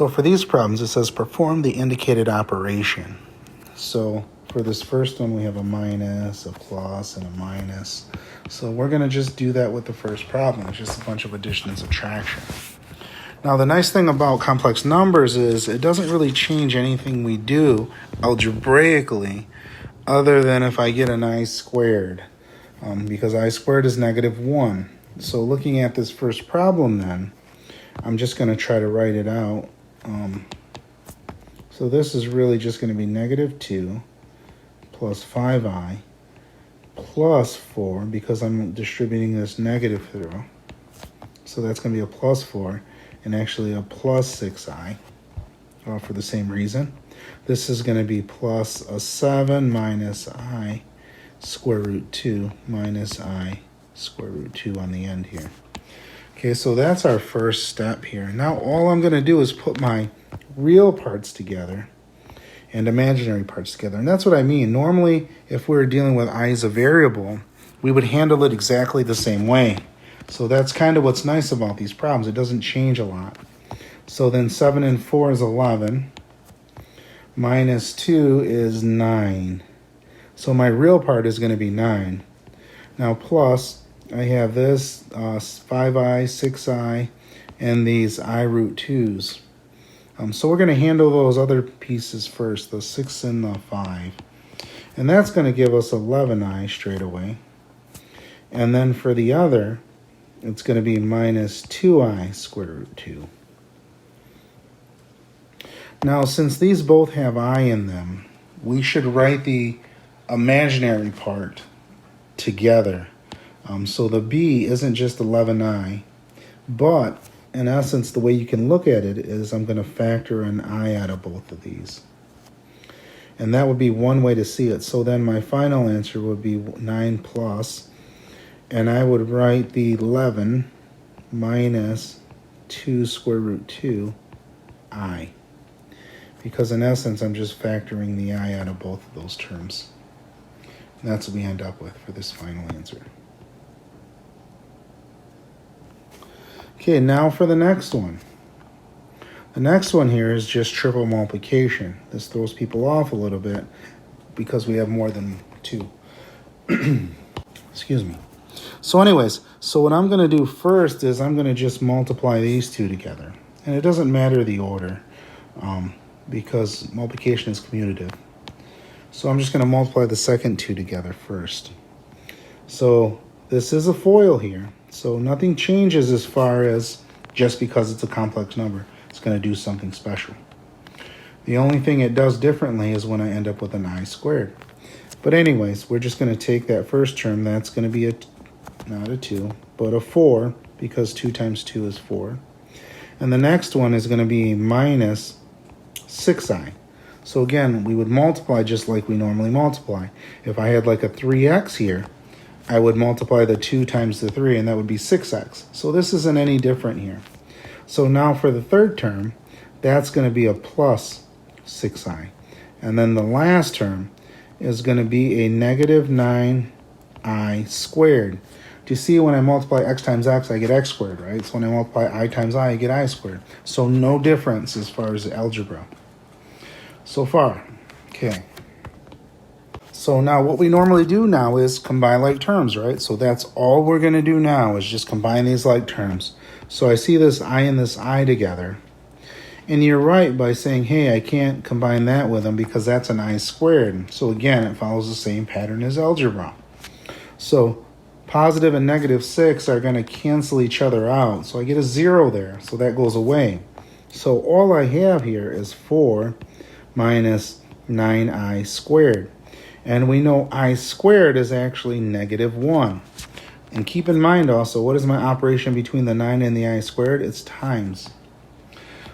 So for these problems, it says perform the indicated operation. So for this first one, we have a minus, a plus, and a minus. So we're going to just do that with the first problem. It's just a bunch of addition and subtraction. Now, the nice thing about complex numbers is it doesn't really change anything we do algebraically other than if I get an I squared, because I squared is -1. So looking at this first problem then, I'm just going to try to write it out. So this is really just going to be -2 plus 5i plus 4, because I'm distributing this negative through. So that's going to be a plus 4 and actually a plus 6i for the same reason. This is going to be plus a 7 minus I square root 2 minus I square root 2 on the end here. Okay, so that's our first step here. Now all I'm going to do is put my real parts together and imaginary parts together. And that's what I mean. Normally, if we were dealing with I as a variable, we would handle it exactly the same way. So that's kind of what's nice about these problems. It doesn't change a lot. So then 7 and 4 is 11. Minus 2 is 9. So my real part is going to be 9. Now plus, I have this 5i, 6i, and these I root 2's. So we're going to handle those other pieces first, the 6 and the 5. And that's going to give us 11i straight away. And then for the other, it's going to be minus 2i square root 2. Now, since these both have I in them, we should write the imaginary part together. So the b isn't just 11i, but in essence, the way you can look at it is I'm going to factor an I out of both of these. And that would be one way to see it. So then my final answer would be 9 plus, and I would write the 11 minus 2 square root 2 I. Because in essence, I'm just factoring the I out of both of those terms. And that's what we end up with for this final answer. Okay, now for the next one. The next one here is just triple multiplication. This throws people off a little bit because we have more than 2. Excuse me. So anyways, so what I'm going to do first is I'm going to just multiply these two together. And it doesn't matter the order because multiplication is commutative. So I'm just going to multiply the second 2 together first. So this is a FOIL here. So nothing changes as far as just because it's a complex number. It's going to do something special. The only thing it does differently is when I end up with an I squared. But anyways, we're just going to take that first term. That's going to be not a 2, but a 4, because 2 times 2 is 4. And the next one is going to be minus 6i. So again, we would multiply just like we normally multiply. If I had like a 3x here, I would multiply the 2 times the 3, and that would be 6x. So this isn't any different here. So now for the third term, that's going to be a plus 6i. And then the last term is going to be a negative 9i squared. Do you see when I multiply x times x, I get x squared, right? So when I multiply I times I get I squared. So no difference as far as algebra. So far, okay. So now what we normally do now is combine like terms, right? So that's all we're going to do now is just combine these like terms. So I see this I and this I together. And you're right by saying, hey, I can't combine that with them because that's an I squared. So again, it follows the same pattern as algebra. So positive and negative 6 are going to cancel each other out. So I get a 0 there. So that goes away. So all I have here is 4 minus 9i squared. And we know I squared is actually -1. And keep in mind also, what is my operation between the 9 and the I squared? It's times.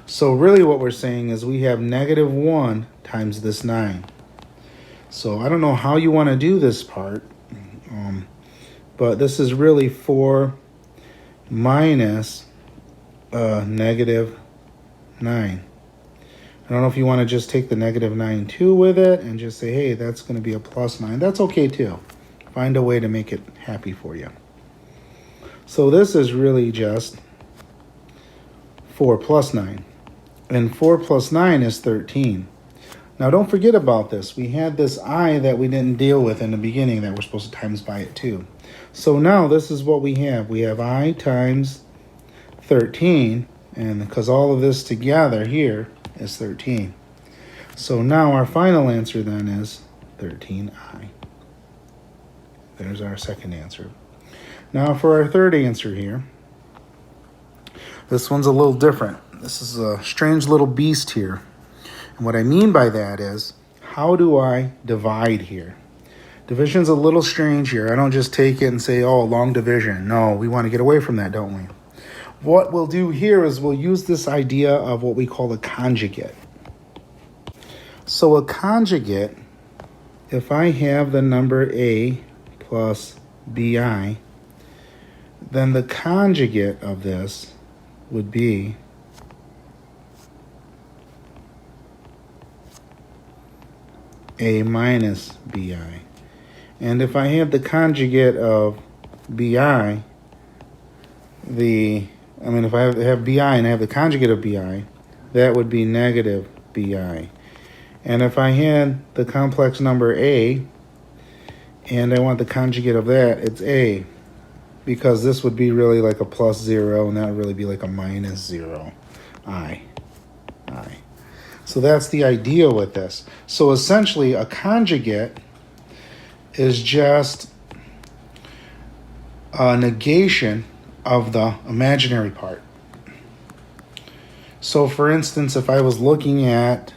So really what we're saying is we have -1 times this 9. So I don't know how you want to do this part, but this is really 4 minus -9. I don't know if you want to just take the -9 too with it and just say, hey, that's going to be a plus 9. That's okay too. Find a way to make it happy for you. So this is really just 4 plus 9. And 4 plus 9 is 13. Now don't forget about this. We had this I that we didn't deal with in the beginning that we're supposed to times by it too. So now this is what we have. We have I times 13, and because all of this together here is 13. So now our final answer then is 13I. There's our second answer. Now for our third answer here. This one's a little different. This is a strange little beast here. And what I mean by that is, how do I divide here? Division's a little strange here. I don't just take it and say, oh, long division. No, we want to get away from that, don't we? What we'll do here is we'll use this idea of what we call a conjugate. So a conjugate, if I have the number A plus BI, then the conjugate of this would be A minus BI. And if I have the conjugate of BI, if I have BI and I have the conjugate of BI, that would be negative BI. And if I had the complex number A, and I want the conjugate of that, it's A. Because this would be really like a plus 0, and that would really be like a minus 0. I. So that's the idea with this. So essentially, a conjugate is just a negation of the imaginary part. So for instance, if I was looking at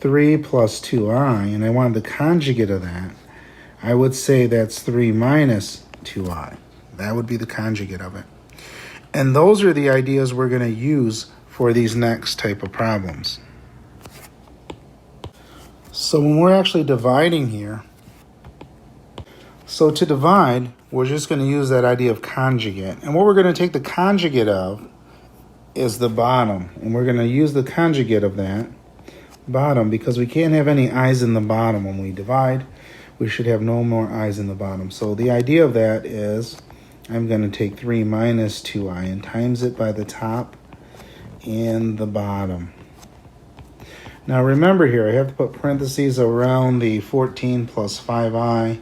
3 plus 2i, and I wanted the conjugate of that, I would say that's 3 minus 2i. That would be the conjugate of it. And those are the ideas we're going to use for these next type of problems. So when we're actually dividing here, so to divide, we're just going to use that idea of conjugate. And what we're going to take the conjugate of is the bottom. And we're going to use the conjugate of that bottom because we can't have any i's in the bottom when we divide. We should have no more i's in the bottom. So the idea of that is I'm going to take 3 minus 2i and times it by the top and the bottom. Now remember here, I have to put parentheses around the 14 plus 5i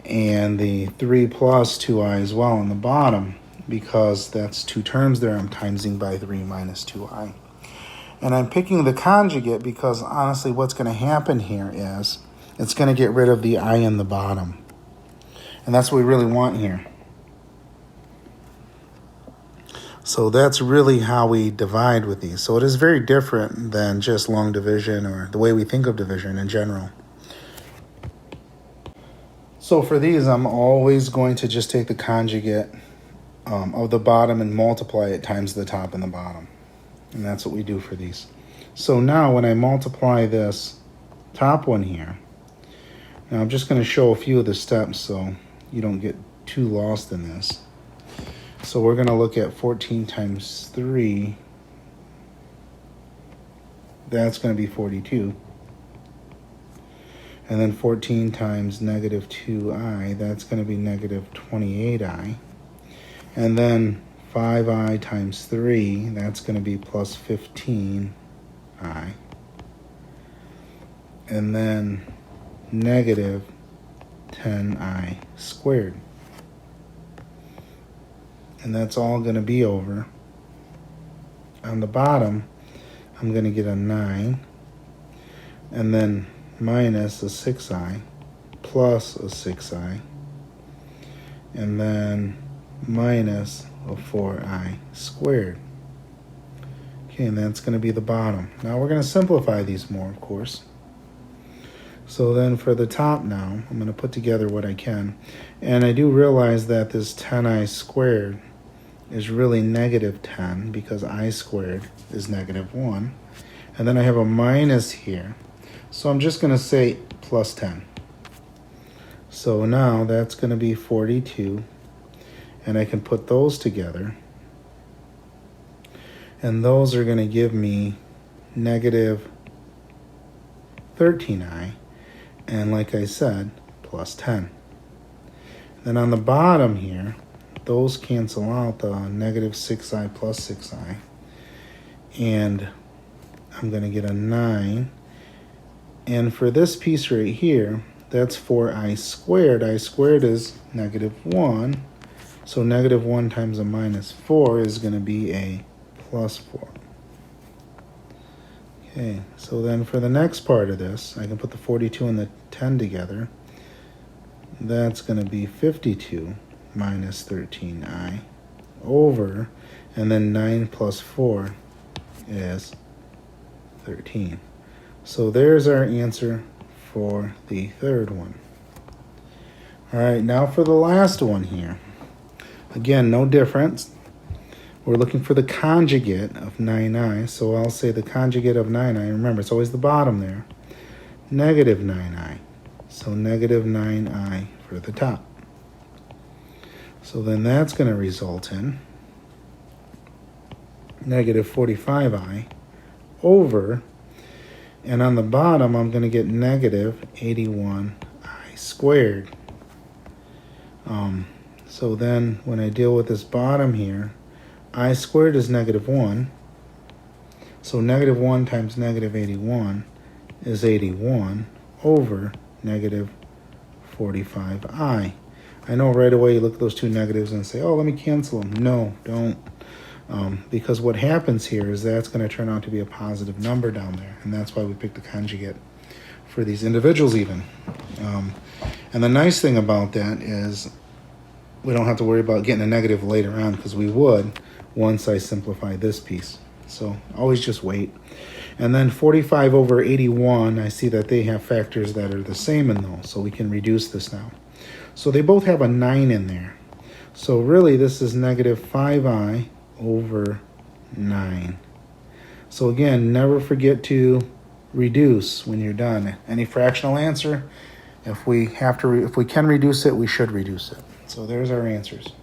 and the 3 plus 2i as well on the bottom because that's two terms there I'm timesing by 3 minus 2i. And I'm picking the conjugate because honestly what's going to happen here is it's going to get rid of the I in the bottom. And that's what we really want here. So that's really how we divide with these. So it is very different than just long division or the way we think of division in general. So for these, I'm always going to just take the conjugate of the bottom and multiply it times the top and the bottom. And that's what we do for these. So now when I multiply this top one here, now I'm just going to show a few of the steps so you don't get too lost in this. So we're going to look at 14 times 3. That's going to be 42. And then 14 times negative 2i, that's going to be negative 28i. And then 5i times 3, that's going to be plus 15i. And then negative 10i squared. And that's all going to be over. On the bottom, I'm going to get a 9. And then minus a 6i plus a 6i. And then minus a 4i squared. Okay, and that's going to be the bottom. Now we're going to simplify these more, of course. So then for the top now, I'm going to put together what I can. And I do realize that this 10i squared is really negative 10 because I squared is negative 1. And then I have a minus here. So I'm just going to say plus 10. So now that's going to be 42. And I can put those together. And those are going to give me negative 13i. And like I said, plus 10. Then on the bottom here, those cancel out the negative 6i plus 6i. and I'm going to get a 9. And for this piece right here, that's 4i squared. I squared is -1. So -1 times a -4 is going to be a +4. Okay, so then for the next part of this, I can put the 42 and the 10 together. That's going to be 52 minus 13i over, and then 9 plus 4 is 13. So there's our answer for the third one. All right, now for the last one here. Again, no difference. We're looking for the conjugate of 9i, so I'll say the conjugate of 9i. Remember, it's always the bottom there. -9i. So -9i for the top. So then that's going to result in -45i over, and on the bottom I'm going to get -81i squared. So then when I deal with this bottom here, I squared is -1. So -1 times -81 is 81 over -45i. I know right away you look at those two negatives and say, oh, let me cancel them. No, don't. Because what happens here is that's going to turn out to be a positive number down there. And that's why we picked the conjugate for these individuals even. And the nice thing about that is we don't have to worry about getting a negative later on, because we would once I simplify this piece. So always just wait. And then 45 over 81, I see that they have factors that are the same in those, so we can reduce this now. So they both have a 9 in there. So really this is -5i over 9. So again, never forget to reduce when you're done. Any fractional answer, if we can reduce it, we should reduce it. So there's our answers.